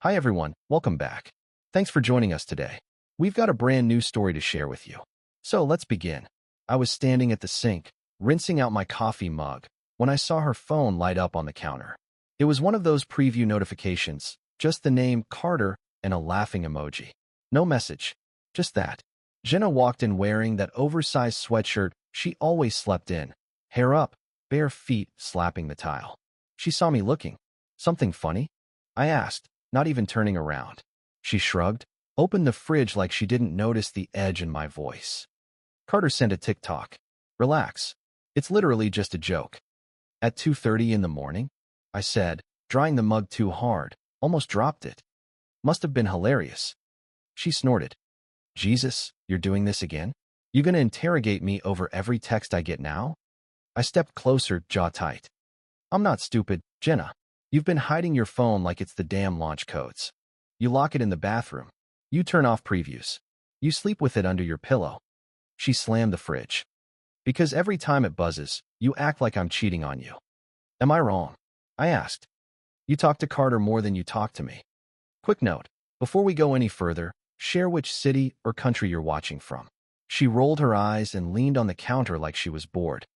Hi everyone, welcome back. Thanks for joining us today. We've got a brand new story to share with you. So let's begin. I was standing at the sink, rinsing out my coffee mug, when I saw her phone light up on the counter. It was one of those preview notifications, just the name Carter and a laughing emoji. No message, just that. Jenna walked in wearing that oversized sweatshirt she always slept in, hair up, bare feet slapping the tile. She saw me looking. Something funny? I asked, not even turning around. She shrugged, opened the fridge like she didn't notice the edge in my voice. Carter sent a TikTok. Relax. It's literally just a joke. At 2:30 in the morning? I said, drying the mug too hard, almost dropped it. Must have been hilarious. She snorted. Jesus, you're doing this again? You gonna interrogate me over every text I get now? I stepped closer, jaw tight. I'm not stupid, Jenna. You've been hiding your phone like it's the damn launch codes. You lock it in the bathroom. You turn off previews. You sleep with it under your pillow. She slammed the fridge. Because every time it buzzes, you act like I'm cheating on you. Am I wrong? I asked. You talk to Carter more than you talk to me. Quick note, before we go any further, share which city or country you're watching from. She rolled her eyes and leaned on the counter like she was bored.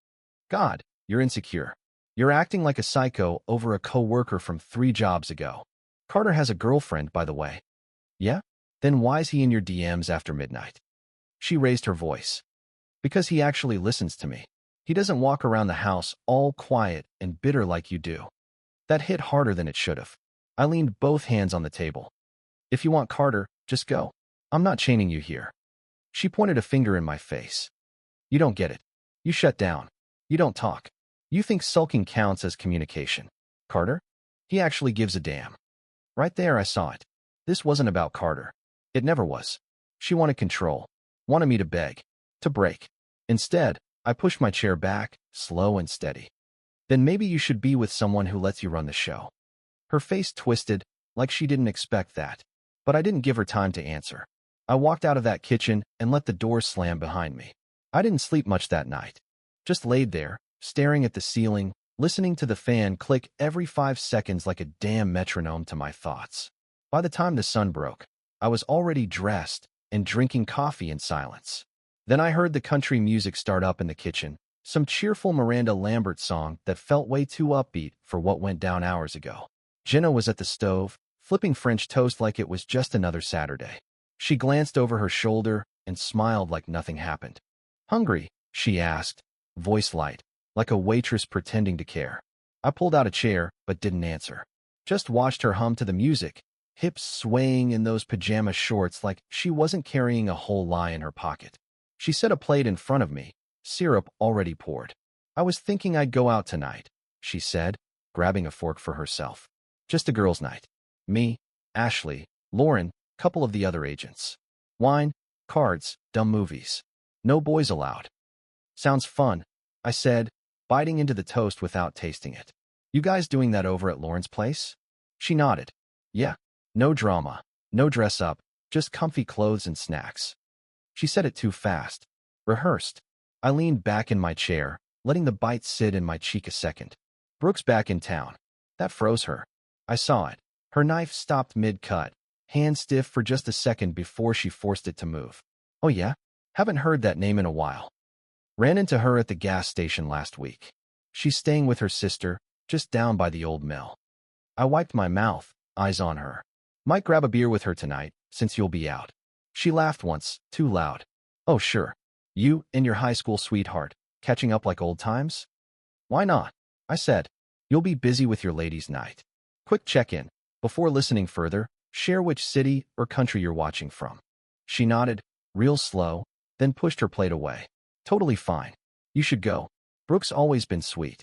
God, you're insecure. You're acting like a psycho over a coworker from 3 jobs ago. Carter has a girlfriend, by the way. Yeah? Then why's he in your DMs after midnight? She raised her voice. Because he actually listens to me. He doesn't walk around the house all quiet and bitter like you do. That hit harder than it should have. I leaned both hands on the table. If you want Carter, just go. I'm not chaining you here. She pointed a finger in my face. You don't get it. You shut down. You don't talk. You think sulking counts as communication. Carter? He actually gives a damn. Right there I saw it. This wasn't about Carter. It never was. She wanted control. Wanted me to beg. To break. Instead, I pushed my chair back, slow and steady. Then maybe you should be with someone who lets you run the show. Her face twisted, like she didn't expect that. But I didn't give her time to answer. I walked out of that kitchen and let the door slam behind me. I didn't sleep much that night. Just laid there, staring at the ceiling, listening to the fan click every 5 seconds like a damn metronome to my thoughts. By the time the sun broke, I was already dressed and drinking coffee in silence. Then I heard the country music start up in the kitchen, some cheerful Miranda Lambert song that felt way too upbeat for what went down hours ago. Jenna was at the stove, flipping French toast like it was just another Saturday. She glanced over her shoulder and smiled like nothing happened. Hungry? She asked, voice light, like a waitress pretending to care. I pulled out a chair, but didn't answer. Just watched her hum to the music, hips swaying in those pajama shorts like she wasn't carrying a whole lie in her pocket. She set a plate in front of me, syrup already poured. I was thinking I'd go out tonight, she said, grabbing a fork for herself. Just a girls' night. Me, Ashley, Lauren, couple of the other agents. Wine, cards, dumb movies. No boys allowed. Sounds fun, I said, biting into the toast without tasting it. You guys doing that over at Lauren's place? She nodded. Yeah. No drama, no dress up, just comfy clothes and snacks. She said it too fast. Rehearsed. I leaned back in my chair, letting the bite sit in my cheek a second. Brooke's back in town. That froze her. I saw it. Her knife stopped mid-cut, hand stiff for just a second before she forced it to move. Oh yeah? Haven't heard that name in a while. Ran into her at the gas station last week. She's staying with her sister, just down by the old mill. I wiped my mouth, eyes on her. Might grab a beer with her tonight, since you'll be out. She laughed once, too loud. Oh sure. You and your high school sweetheart, catching up like old times? Why not? I said. You'll be busy with your ladies' night. Quick check-in. Before listening further, share which city or country you're watching from. She nodded, real slow, then pushed her plate away. Totally fine. You should go. Brooke's always been sweet.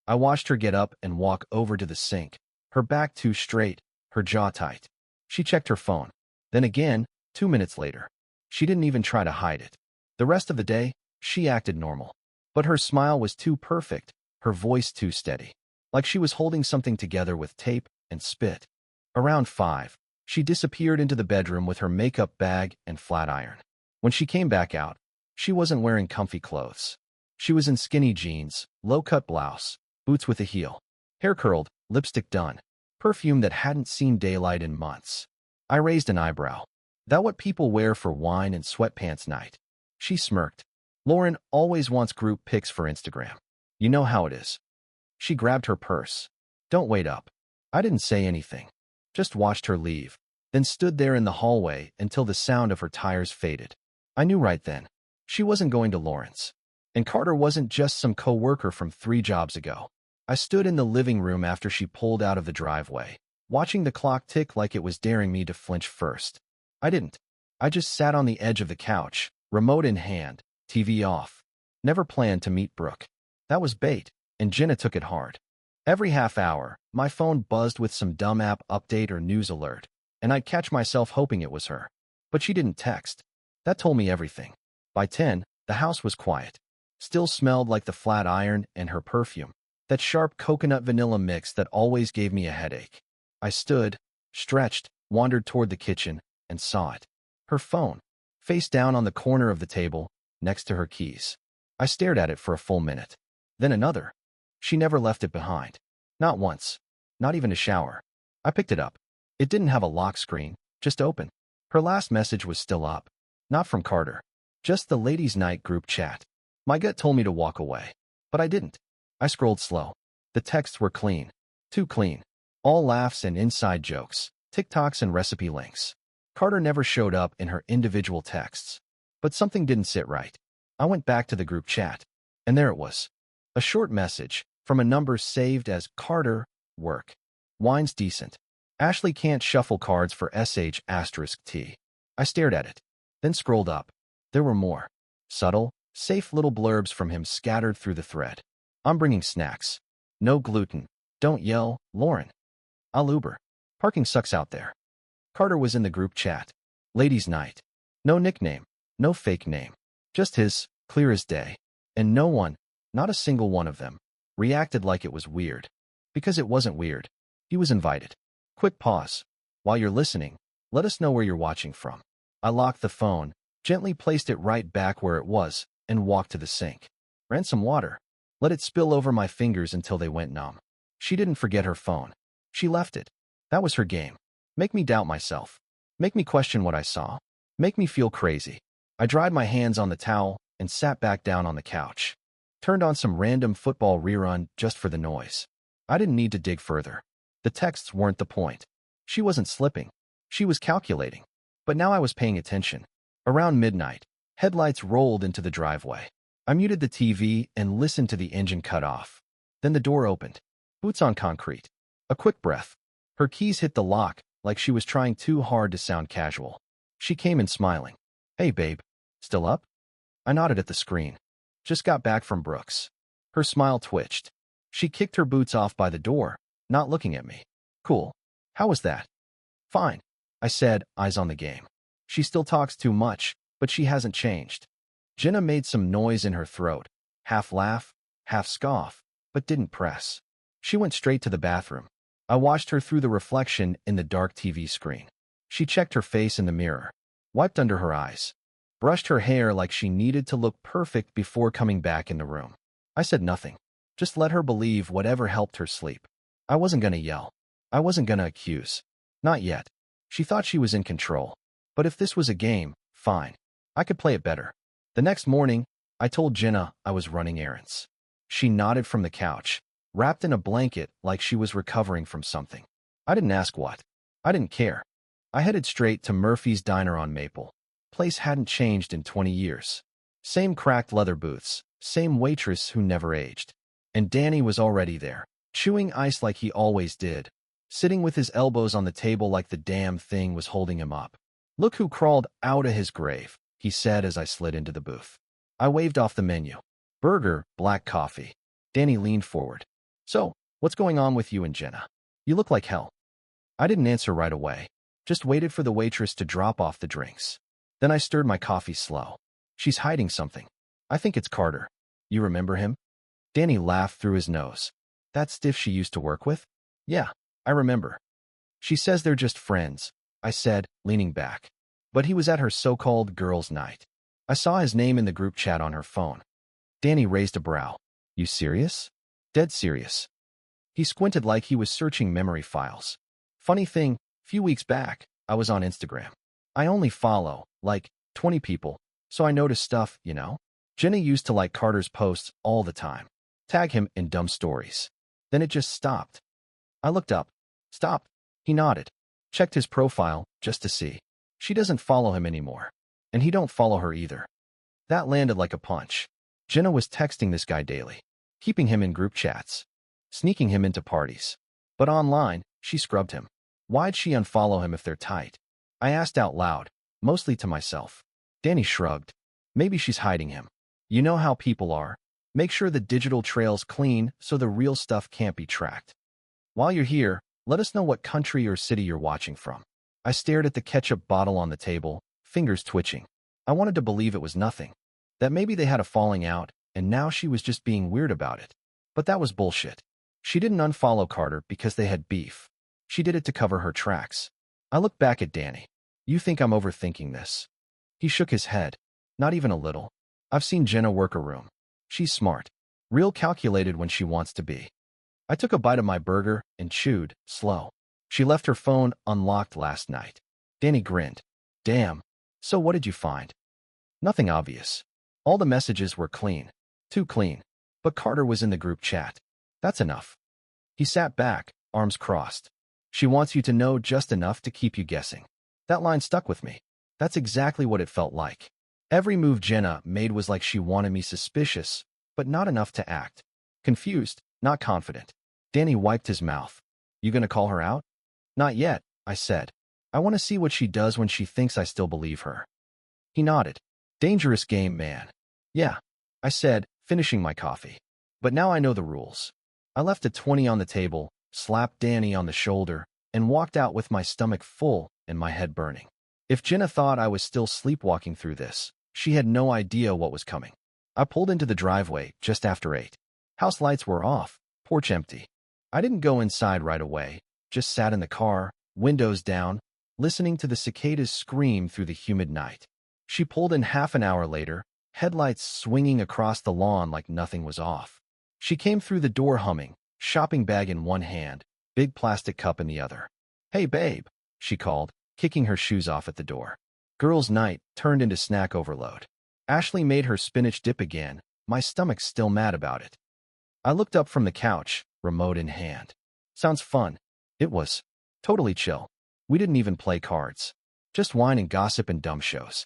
I watched her get up and walk over to the sink, her back too straight, her jaw tight. She checked her phone. Then again, 2 minutes later. She didn't even try to hide it. The rest of the day, she acted normal. But her smile was too perfect, her voice too steady. Like she was holding something together with tape and spit. Around 5, she disappeared into the bedroom with her makeup bag and flat iron. When she came back out, she wasn't wearing comfy clothes. She was in skinny jeans, low-cut blouse, boots with a heel. Hair curled, lipstick done. perfume that hadn't seen daylight in months. I raised an eyebrow. That what people wear for wine and sweatpants night? She smirked. Lauren always wants group pics for Instagram. You know how it is. She grabbed her purse. Don't wait up. I didn't say anything. Just watched her leave, then stood there in the hallway until the sound of her tires faded. I knew right then. She wasn't going to Lauren's. And Carter wasn't just some coworker from 3 jobs ago. I stood in the living room after she pulled out of the driveway, watching the clock tick like it was daring me to flinch first. I didn't. I just sat on the edge of the couch, remote in hand, TV off. Never planned to meet Brooke. That was bait, and Jenna took it hard. Every half hour, my phone buzzed with some dumb app update or news alert, and I'd catch myself hoping it was her. But she didn't text. That told me everything. By 10, the house was quiet. Still smelled like the flat iron and her perfume, that sharp coconut vanilla mix that always gave me a headache. I stood, stretched, wandered toward the kitchen, and saw it. Her phone, face down on the corner of the table, next to her keys. I stared at it for a full minute. Then another. She never left it behind. Not once. Not even a shower. I picked it up. It didn't have a lock screen, just open. Her last message was still up. Not from Carter. Just the ladies' night group chat. My gut told me to walk away. But I didn't. I scrolled slow. The texts were clean. Too clean. All laughs and inside jokes, TikToks and recipe links. Carter never showed up in her individual texts. But something didn't sit right. I went back to the group chat. And there it was. A short message from a number saved as Carter, work. Wine's decent. Ashley can't shuffle cards for sh*t. I stared at it. Then scrolled up. There were more. Subtle, safe little blurbs from him scattered through the thread. I'm bringing snacks. No gluten. Don't yell, Lauren. I'll Uber. Parking sucks out there. Carter was in the group chat. Ladies' night. No nickname. No fake name. Just his, clear as day. And no one, not a single one of them, reacted like it was weird. Because it wasn't weird. He was invited. Quick pause. While you're listening, let us know where you're watching from. I locked the phone, gently placed it right back where it was, and walked to the sink. Ran some water. Let it spill over my fingers until they went numb. She didn't forget her phone. She left it. That was her game. Make me doubt myself. Make me question what I saw. Make me feel crazy. I dried my hands on the towel and sat back down on the couch. Turned on some random football rerun just for the noise. I didn't need to dig further. The texts weren't the point. She wasn't slipping. She was calculating. But now I was paying attention. Around midnight, headlights rolled into the driveway. I muted the TV and listened to the engine cut off. Then the door opened. Boots on concrete. A quick breath. Her keys hit the lock like she was trying too hard to sound casual. She came in smiling. Hey, babe. Still up? I nodded at the screen. Just got back from Brooks. Her smile twitched. She kicked her boots off by the door, not looking at me. Cool. How was that? Fine, I said, eyes on the game. She still talks too much, but she hasn't changed. Jenna made some noise in her throat. Half laugh, half scoff, but didn't press. She went straight to the bathroom. I watched her through the reflection in the dark TV screen. She checked her face in the mirror, wiped under her eyes, brushed her hair like she needed to look perfect before coming back in the room. I said nothing. Just let her believe whatever helped her sleep. I wasn't gonna yell. I wasn't gonna accuse. Not yet. She thought she was in control. But if this was a game, fine. I could play it better. The next morning, I told Jenna I was running errands. She nodded from the couch, wrapped in a blanket like she was recovering from something. I didn't ask what. I didn't care. I headed straight to Murphy's Diner on Maple. Place hadn't changed in 20 years. Same cracked leather booths, same waitress who never aged. And Danny was already there, chewing ice like he always did, sitting with his elbows on the table like the damn thing was holding him up. Look who crawled out of his grave, he said as I slid into the booth. I waved off the menu. Burger, black coffee. Danny leaned forward. So, what's going on with you and Jenna? You look like hell. I didn't answer right away. Just waited for the waitress to drop off the drinks. Then I stirred my coffee slow. She's hiding something. I think it's Carter. You remember him? Danny laughed through his nose. That stiff she used to work with? Yeah, I remember. She says they're just friends, I said, leaning back. But he was at her so-called girls' night. I saw his name in the group chat on her phone. Danny raised a brow. You serious? Dead serious. He squinted like he was searching memory files. Funny thing, few weeks back, I was on Instagram. I only follow, like, 20 people, so I noticed stuff, you know? Jenna used to like Carter's posts all the time. Tag him in dumb stories. Then it just stopped. I looked up. Stopped. He nodded. Checked his profile, just to see. She doesn't follow him anymore. And he don't follow her either. That landed like a punch. Jenna was texting this guy daily. Keeping him in group chats. Sneaking him into parties. But online, she scrubbed him. Why'd she unfollow him if they're tight? I asked out loud, mostly to myself. Danny shrugged. Maybe she's hiding him. You know how people are. Make sure the digital trail's clean so the real stuff can't be tracked. While you're here, let us know what country or city you're watching from. I stared at the ketchup bottle on the table, fingers twitching. I wanted to believe it was nothing. That maybe they had a falling out, and now she was just being weird about it. But that was bullshit. She didn't unfollow Carter because they had beef. She did it to cover her tracks. I looked back at Danny. You think I'm overthinking this? He shook his head. Not even a little. I've seen Jenna work a room. She's smart. Real calculated when she wants to be. I took a bite of my burger and chewed, slow. She left her phone unlocked last night. Danny grinned. Damn. So what did you find? Nothing obvious. All the messages were clean. Too clean. But Carter was in the group chat. That's enough. He sat back, arms crossed. She wants you to know just enough to keep you guessing. That line stuck with me. That's exactly what it felt like. Every move Jenna made was like she wanted me suspicious, but not enough to act. Confused, not confident. Danny wiped his mouth. You gonna call her out? Not yet, I said. I want to see what she does when she thinks I still believe her. He nodded. Dangerous game, man. Yeah, I said, finishing my coffee. But now I know the rules. I left a 20 on the table, slapped Danny on the shoulder, and walked out with my stomach full and my head burning. If Jenna thought I was still sleepwalking through this, she had no idea what was coming. I pulled into the driveway just after 8. House lights were off, porch empty. I didn't go inside right away, just sat in the car, windows down, listening to the cicadas scream through the humid night. She pulled in half an hour later, headlights swinging across the lawn like nothing was off. She came through the door humming, shopping bag in one hand, big plastic cup in the other. Hey, babe, she called, kicking her shoes off at the door. Girls' night turned into snack overload. Ashley made her spinach dip again, my stomach's still mad about it. I looked up from the couch, remote in hand. Sounds fun. It was. Totally chill. We didn't even play cards. Just wine and gossip and dumb shows.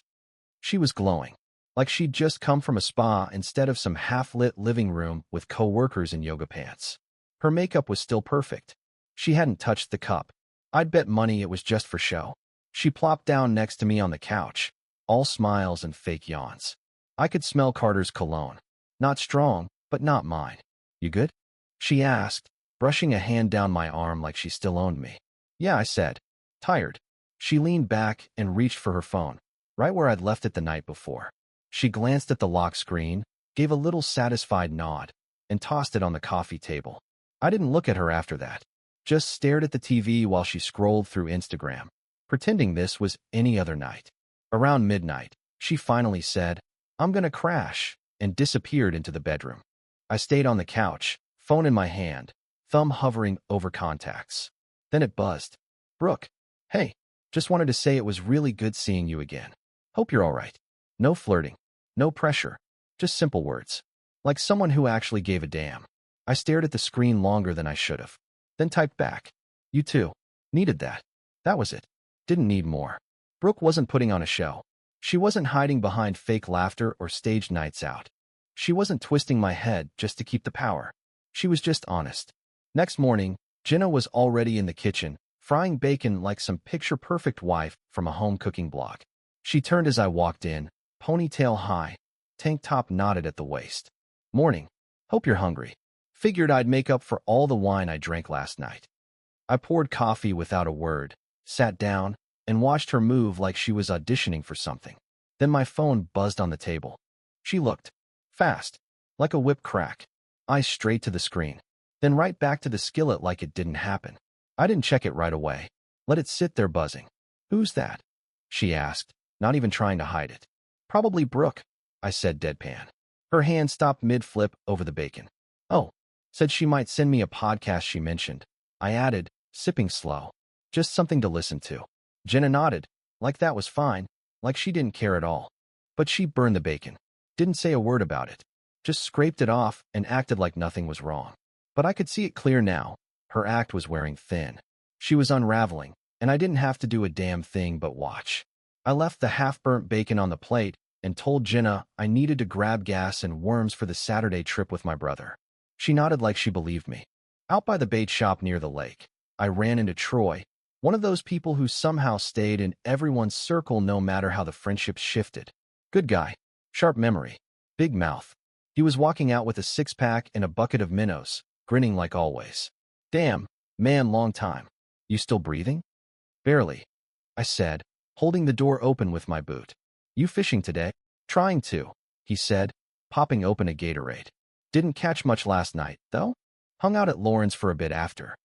She was glowing. Like she'd just come from a spa instead of some half-lit living room with co-workers in yoga pants. Her makeup was still perfect. She hadn't touched the cup. I'd bet money it was just for show. She plopped down next to me on the couch, all smiles and fake yawns. I could smell Carter's cologne. Not strong, but not mine. You good? She asked, brushing a hand down my arm like she still owned me. Yeah, I said. Tired. She leaned back and reached for her phone, right where I'd left it the night before. She glanced at the lock screen, gave a little satisfied nod, and tossed it on the coffee table. I didn't look at her after that. Just stared at the TV while she scrolled through Instagram, pretending this was any other night. Around midnight, she finally said, I'm gonna crash, and disappeared into the bedroom. I stayed on the couch, phone in my hand, thumb hovering over contacts. Then it buzzed. Brooke, hey, just wanted to say it was really good seeing you again. Hope you're all right. No flirting, no pressure, just simple words. Like someone who actually gave a damn. I stared at the screen longer than I should have. Then typed back. You too. Needed that. That was it. Didn't need more. Brooke wasn't putting on a show. She wasn't hiding behind fake laughter or staged nights out. She wasn't twisting my head just to keep the power. She was just honest. Next morning, Jenna was already in the kitchen, frying bacon like some picture-perfect wife from a home cooking blog. She turned as I walked in, ponytail high, tank top knotted at the waist. Morning. Hope you're hungry. Figured I'd make up for all the wine I drank last night. I poured coffee without a word, sat down, and watched her move like she was auditioning for something. Then my phone buzzed on the table. She looked. Fast. Like a whip crack. Eyes straight to the screen. Then right back to the skillet like it didn't happen. I didn't check it right away. Let it sit there buzzing. Who's that? She asked, not even trying to hide it. Probably Brooke, I said deadpan. Her hand stopped mid-flip over the bacon. Oh, Said she might send me a podcast she mentioned. I added, sipping slow. Just something to listen to. Jenna nodded, like that was fine, like she didn't care at all. But she burned the bacon. Didn't say a word about it. Just scraped it off and acted like nothing was wrong. But I could see it clear now. Her act was wearing thin. She was unraveling, and I didn't have to do a damn thing but watch. I left the half-burnt bacon on the plate and told Jenna I needed to grab gas and worms for the Saturday trip with my brother. She nodded like she believed me. Out by the bait shop near the lake, I ran into Troy, one of those people who somehow stayed in everyone's circle no matter how the friendships shifted. Good guy, sharp memory, big mouth. He was walking out with a six-pack and a bucket of minnows, grinning like always. Damn, man, long time. You still breathing? Barely, I said, holding the door open with my boot. You fishing today? Trying to, he said, popping open a Gatorade. Didn't catch much last night, though? Hung out at Lauren's for a bit after.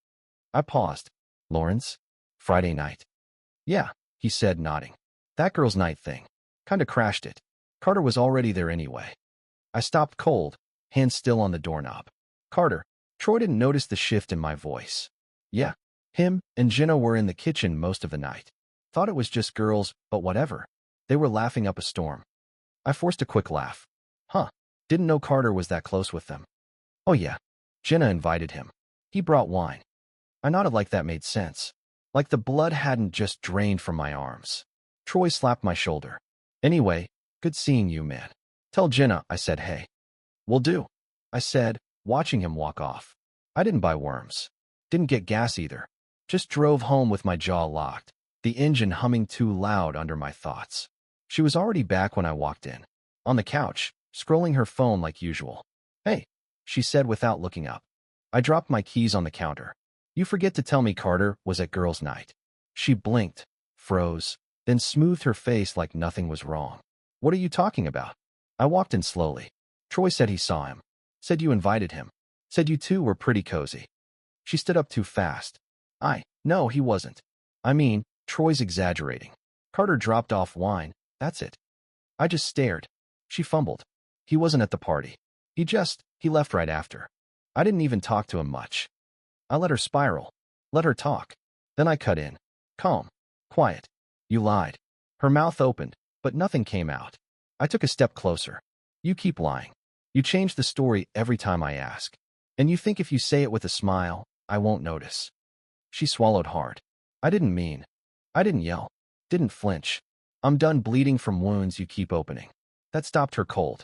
I paused. Lauren's? Friday night. Yeah, he said, nodding. That girl's night thing. Kinda crashed it. Carter was already there anyway. I stopped cold, hand still on the doorknob. Carter. Troy didn't notice the shift in my voice. Yeah, him and Jenna were in the kitchen most of the night. Thought it was just girls, but whatever. They were laughing up a storm. I forced a quick laugh. Huh, didn't know Carter was that close with them. Oh yeah, Jenna invited him. He brought wine. I nodded like that made sense. Like the blood hadn't just drained from my arms. Troy slapped my shoulder. Anyway, good seeing you, man. Tell Jenna I said hey. Will do, I said, watching him walk off. I didn't buy worms. Didn't get gas either. Just drove home with my jaw locked, the engine humming too loud under my thoughts. She was already back when I walked in. On the couch, scrolling her phone like usual. Hey, she said without looking up. I dropped my keys on the counter. You forget to tell me Carter was at girls' night. She blinked, froze, then smoothed her face like nothing was wrong. What are you talking about? I walked in slowly. Troy said he saw him. Said you invited him. Said you two were pretty cozy. She stood up too fast. No, he wasn't. I mean, Troy's exaggerating. Carter dropped off wine, that's it. I just stared. She fumbled. He wasn't at the party. He left right after. I didn't even talk to him much. I let her spiral. Let her talk. Then I cut in. Calm. Quiet. You lied. Her mouth opened, but nothing came out. I took a step closer. You keep lying. You change the story every time I ask. And you think if you say it with a smile, I won't notice. She swallowed hard. I didn't yell. Didn't flinch. I'm done bleeding from wounds you keep opening. That stopped her cold.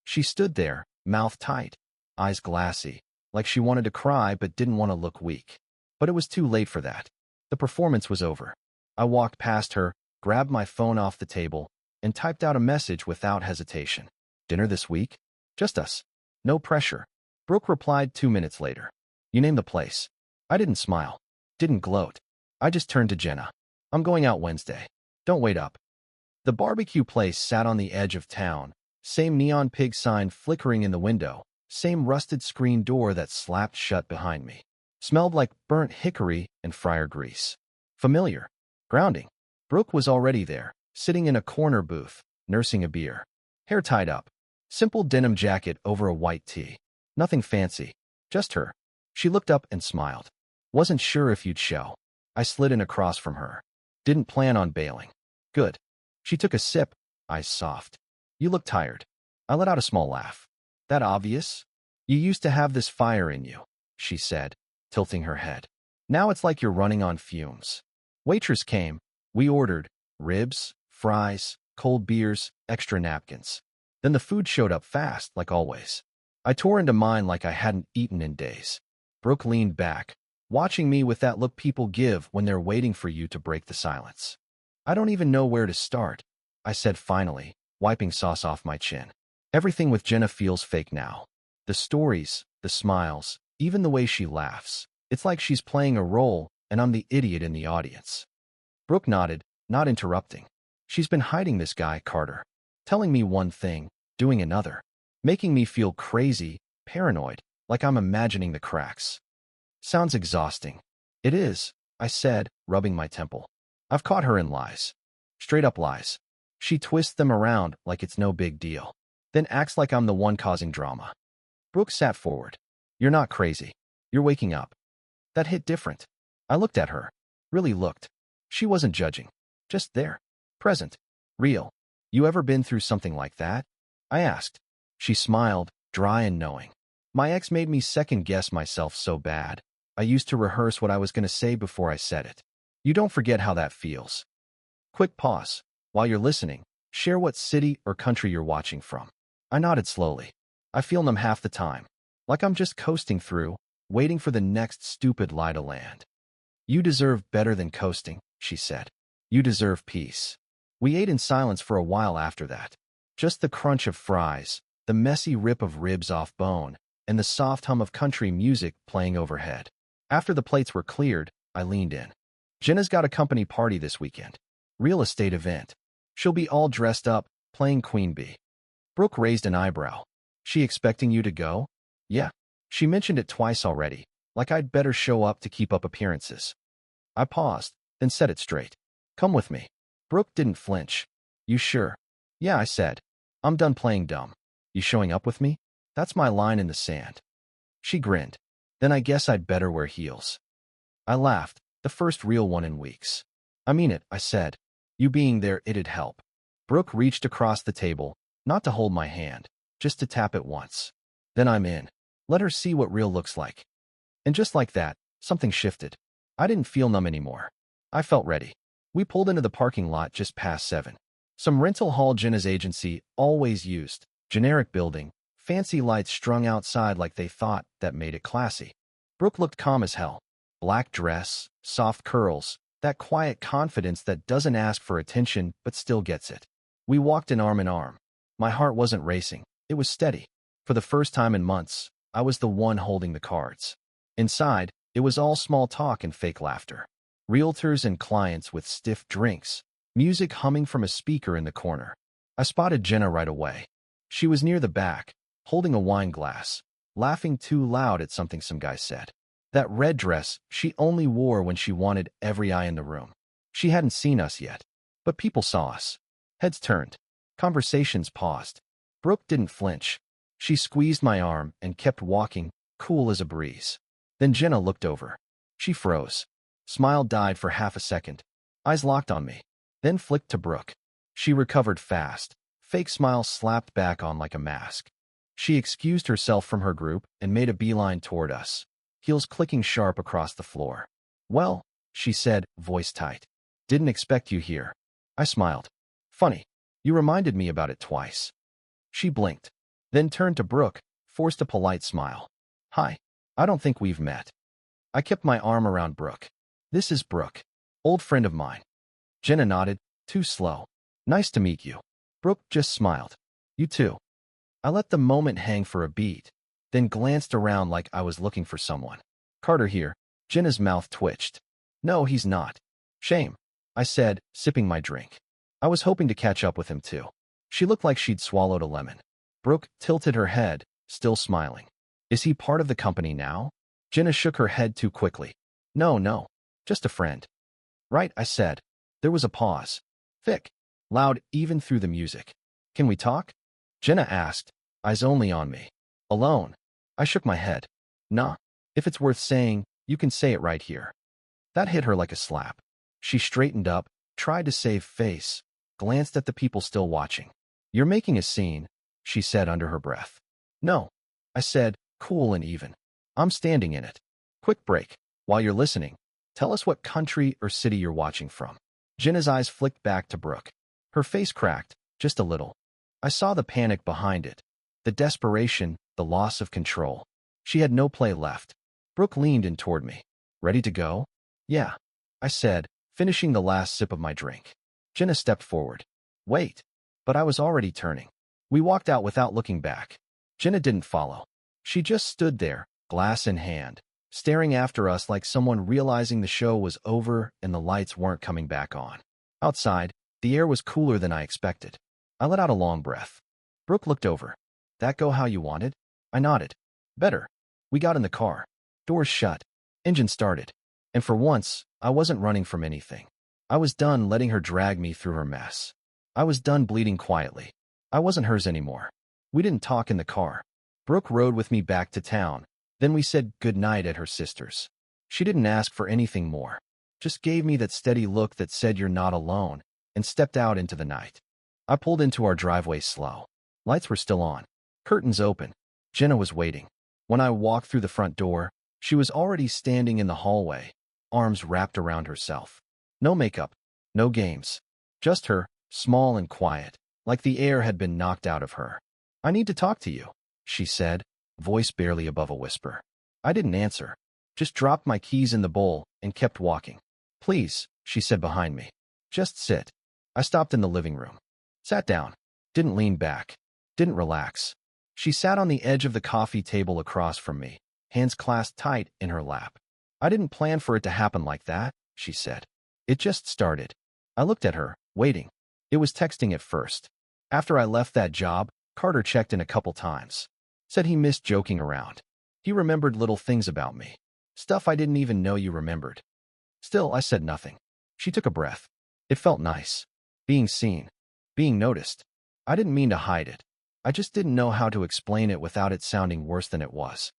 She stood there, mouth tight, eyes glassy, like she wanted to cry but didn't want to look weak. But it was too late for that. The performance was over. I walked past her, grabbed my phone off the table, and typed out a message without hesitation. Dinner this week? Just us. No pressure. Brooke replied 2 minutes later. You name the place. I didn't smile. Didn't gloat. I just turned to Jenna. I'm going out Wednesday. Don't wait up. The barbecue place sat on the edge of town. Same neon pig sign flickering in the window. Same rusted screen door that slapped shut behind me. Smelled like burnt hickory and fryer grease. Familiar. Grounding. Brooke was already there, sitting in a corner booth, nursing a beer. Hair tied up. Simple denim jacket over a white tee. Nothing fancy. Just her. She looked up and smiled. Wasn't sure if you'd show. I slid in across from her. Didn't plan on bailing. Good. She took a sip, eyes soft. You look tired. I let out a small laugh. That obvious? You used to have this fire in you, she said, tilting her head. Now it's like you're running on fumes. Waitress came. We ordered ribs, fries, cold beers, extra napkins. Then the food showed up fast, like always. I tore into mine like I hadn't eaten in days. Brooke leaned back, watching me with that look people give when they're waiting for you to break the silence. I don't even know where to start, I said finally, wiping sauce off my chin. Everything with Jenna feels fake now. The stories, the smiles, even the way she laughs. It's like she's playing a role, and I'm the idiot in the audience. Brooke nodded, not interrupting. She's been hiding this guy, Carter. Telling me one thing, doing another. Making me feel crazy, paranoid, like I'm imagining the cracks. Sounds exhausting. It is, I said, rubbing my temple. I've caught her in lies. Straight up lies. She twists them around like it's no big deal. Then acts like I'm the one causing drama. Brooke sat forward. You're not crazy. You're waking up. That hit different. I looked at her. Really looked. She wasn't judging. Just there. Present. Real. You ever been through something like that? I asked. She smiled, dry and knowing. My ex made me second-guess myself so bad. I used to rehearse what I was going to say before I said it. You don't forget how that feels. Quick pause. While you're listening, share what city or country you're watching from. I nodded slowly. I feel numb half the time. Like I'm just coasting through, waiting for the next stupid lie to land. You deserve better than coasting, she said. You deserve peace. We ate in silence for a while after that. Just the crunch of fries, the messy rip of ribs off bone, and the soft hum of country music playing overhead. After the plates were cleared, I leaned in. Jenna's got a company party this weekend. Real estate event. She'll be all dressed up, playing Queen Bee. Brooke raised an eyebrow. She expecting you to go? Yeah. She mentioned it twice already, like I'd better show up to keep up appearances. I paused, then said it straight. Come with me. Brooke didn't flinch. You sure? Yeah, I said. I'm done playing dumb. You showing up with me? That's my line in the sand. She grinned. Then I guess I'd better wear heels. I laughed, the first real one in weeks. I mean it, I said. You being there, it'd help. Brooke reached across the table, not to hold my hand, just to tap it once. Then I'm in. Let her see what real looks like. And just like that, something shifted. I didn't feel numb anymore. I felt ready. We pulled into the parking lot just past 7. Some rental hall Jenna's agency always used. Generic building, fancy lights strung outside like they thought that made it classy. Brooke looked calm as hell. Black dress, soft curls, that quiet confidence that doesn't ask for attention but still gets it. We walked in arm. My heart wasn't racing. It was steady. For the first time in months, I was the one holding the cards. Inside, it was all small talk and fake laughter. Realtors and clients with stiff drinks, music humming from a speaker in the corner. I spotted Jenna right away. She was near the back, holding a wine glass, laughing too loud at something some guy said. That red dress she only wore when she wanted every eye in the room. She hadn't seen us yet, but people saw us. Heads turned. Conversations paused. Brooke didn't flinch. She squeezed my arm and kept walking, cool as a breeze. Then Jenna looked over. She froze. Smile died for half a second. Eyes locked on me. Then flicked to Brooke. She recovered fast. Fake smile slapped back on like a mask. She excused herself from her group and made a beeline toward us, heels clicking sharp across the floor. Well, she said, voice tight. Didn't expect you here. I smiled. Funny. You reminded me about it twice. She blinked, then turned to Brooke, forced a polite smile. Hi. I don't think we've met. I kept my arm around Brooke. This is Brooke. Old friend of mine. Jenna nodded, too slow. Nice to meet you. Brooke just smiled. You too. I let the moment hang for a beat, then glanced around like I was looking for someone. Carter here. Jenna's mouth twitched. No, he's not. Shame, I said, sipping my drink. I was hoping to catch up with him too. She looked like she'd swallowed a lemon. Brooke tilted her head, still smiling. Is he part of the company now? Jenna shook her head too quickly. No, just a friend. Right, I said. There was a pause. Thick, loud even through the music. Can we talk? Jenna asked, eyes only on me. Alone? I shook my head. Nah. If it's worth saying, you can say it right here. That hit her like a slap. She straightened up, tried to save face, glanced at the people still watching. You're making a scene, she said under her breath. No, I said, cool and even. I'm standing in it. Quick break. While you're listening, tell us what country or city you're watching from. Jenna's eyes flicked back to Brooke. Her face cracked, just a little. I saw the panic behind it, the desperation, the loss of control. She had no play left. Brooke leaned in toward me. Ready to go? Yeah, I said, finishing the last sip of my drink. Jenna stepped forward. Wait. But I was already turning. We walked out without looking back. Jenna didn't follow. She just stood there, glass in hand, staring after us like someone realizing the show was over and the lights weren't coming back on. Outside, the air was cooler than I expected. I let out a long breath. Brooke looked over. That go how you wanted? I nodded. Better. We got in the car. Doors shut. Engine started. And for once, I wasn't running from anything. I was done letting her drag me through her mess. I was done bleeding quietly. I wasn't hers anymore. We didn't talk in the car. Brooke rode with me back to town, Then we said goodnight at her sister's. She didn't ask for anything more. Just gave me that steady look that said you're not alone, and stepped out into the night. I pulled into our driveway slow. Lights were still on. Curtains open. Jenna was waiting. When I walked through the front door, she was already standing in the hallway, arms wrapped around herself. No makeup, no games. Just her, small and quiet, like the air had been knocked out of her. "I need to talk to you," she said, voice barely above a whisper. I didn't answer, just dropped my keys in the bowl and kept walking. "Please," she said behind me. "Just sit." I stopped in the living room. Sat down. Didn't lean back. Didn't relax. She sat on the edge of the coffee table across from me, hands clasped tight in her lap. "I didn't plan for it to happen like that," she said. "It just started." I looked at her, waiting. It was texting at first. After I left that job, Carter checked in a couple times. Said he missed joking around. He remembered little things about me. Stuff I didn't even know you remembered. Still, I said nothing. She took a breath. It felt nice. Being seen. Being noticed. I didn't mean to hide it. I just didn't know how to explain it without it sounding worse than it was.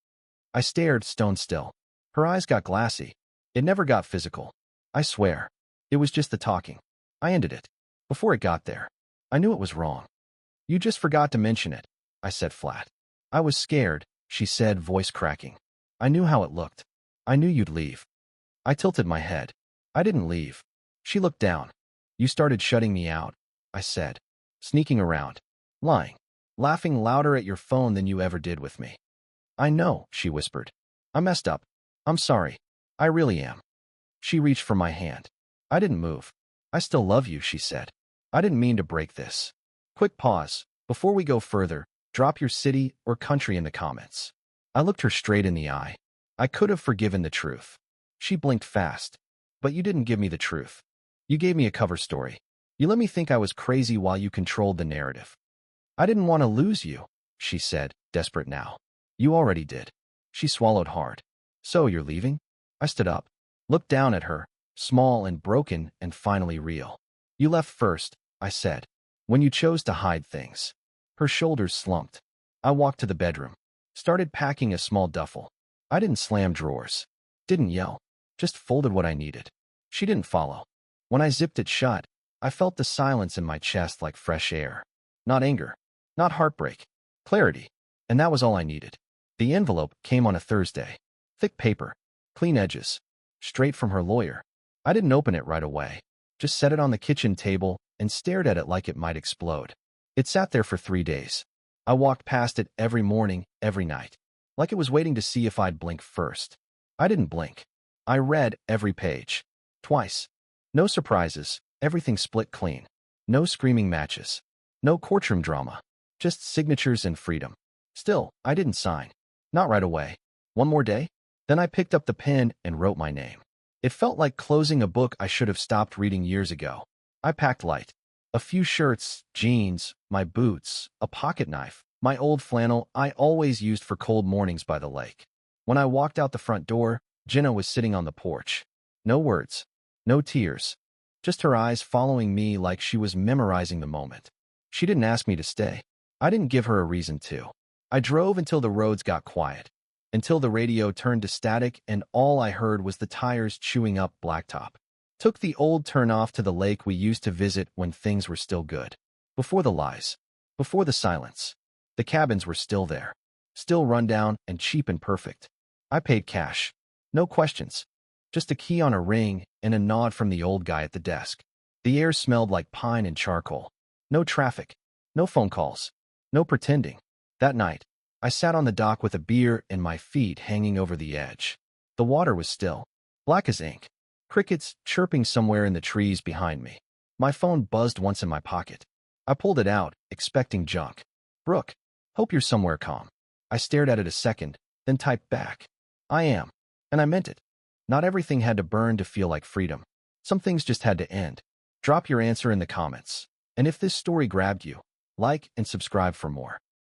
I stared, stone still. Her eyes got glassy. It never got physical. I swear. It was just the talking. I ended it. Before it got there. I knew it was wrong. "You just forgot to mention it," I said flat. "I was scared," she said, voice cracking. "I knew how it looked. I knew you'd leave." I tilted my head. "I didn't leave." She looked down. "You started shutting me out," I said. "Sneaking around. Lying. Laughing louder at your phone than you ever did with me." "I know," she whispered. "I messed up. I'm sorry. I really am." She reached for my hand. I didn't move. "I still love you," she said. "I didn't mean to break this." Quick pause. "Before we go further, drop your city or country in the comments." I looked her straight in the eye. I could have forgiven the truth. She blinked fast. "But you didn't give me the truth. You gave me a cover story. You let me think I was crazy while you controlled the narrative." "I didn't want to lose you," she said, desperate now. "You already did." She swallowed hard. "So you're leaving?" I stood up, looked down at her, small and broken and finally real. "You left first," I said, "when you chose to hide things." Her shoulders slumped. I walked to the bedroom, started packing a small duffel. I didn't slam drawers, didn't yell, just folded what I needed. She didn't follow. When I zipped it shut, I felt the silence in my chest like fresh air. Not anger, not heartbreak, clarity. And that was all I needed. The envelope came on a Thursday. Thick paper, clean edges, straight from her lawyer. I didn't open it right away, just set it on the kitchen table and stared at it like it might explode. It sat there for 3 days. I walked past it every morning, every night, like it was waiting to see if I'd blink first. I didn't blink. I read every page. Twice. No surprises, everything split clean. No screaming matches. No courtroom drama. Just signatures and freedom. Still, I didn't sign. Not right away. One more day? Then I picked up the pen and wrote my name. It felt like closing a book I should have stopped reading years ago. I packed light. A few shirts, jeans, my boots, a pocket knife, my old flannel I always used for cold mornings by the lake. When I walked out the front door, Jenna was sitting on the porch. No words. No tears. Just her eyes following me like she was memorizing the moment. She didn't ask me to stay. I didn't give her a reason to. I drove until the roads got quiet, until the radio turned to static and all I heard was the tires chewing up blacktop. Took the old turn off to the lake we used to visit when things were still good. Before the lies. Before the silence. The cabins were still there. Still run down and cheap and perfect. I paid cash. No questions. Just a key on a ring and a nod from the old guy at the desk. The air smelled like pine and charcoal. No traffic. No phone calls. No pretending. That night, I sat on the dock with a beer and my feet hanging over the edge. The water was still. Black as ink. Crickets chirping somewhere in the trees behind me. My phone buzzed once in my pocket. I pulled it out, expecting junk. "Brooke, hope you're somewhere calm." I stared at it a second, then typed back. "I am." And I meant it. Not everything had to burn to feel like freedom. Some things just had to end. Drop your answer in the comments. And if this story grabbed you, like and subscribe for more.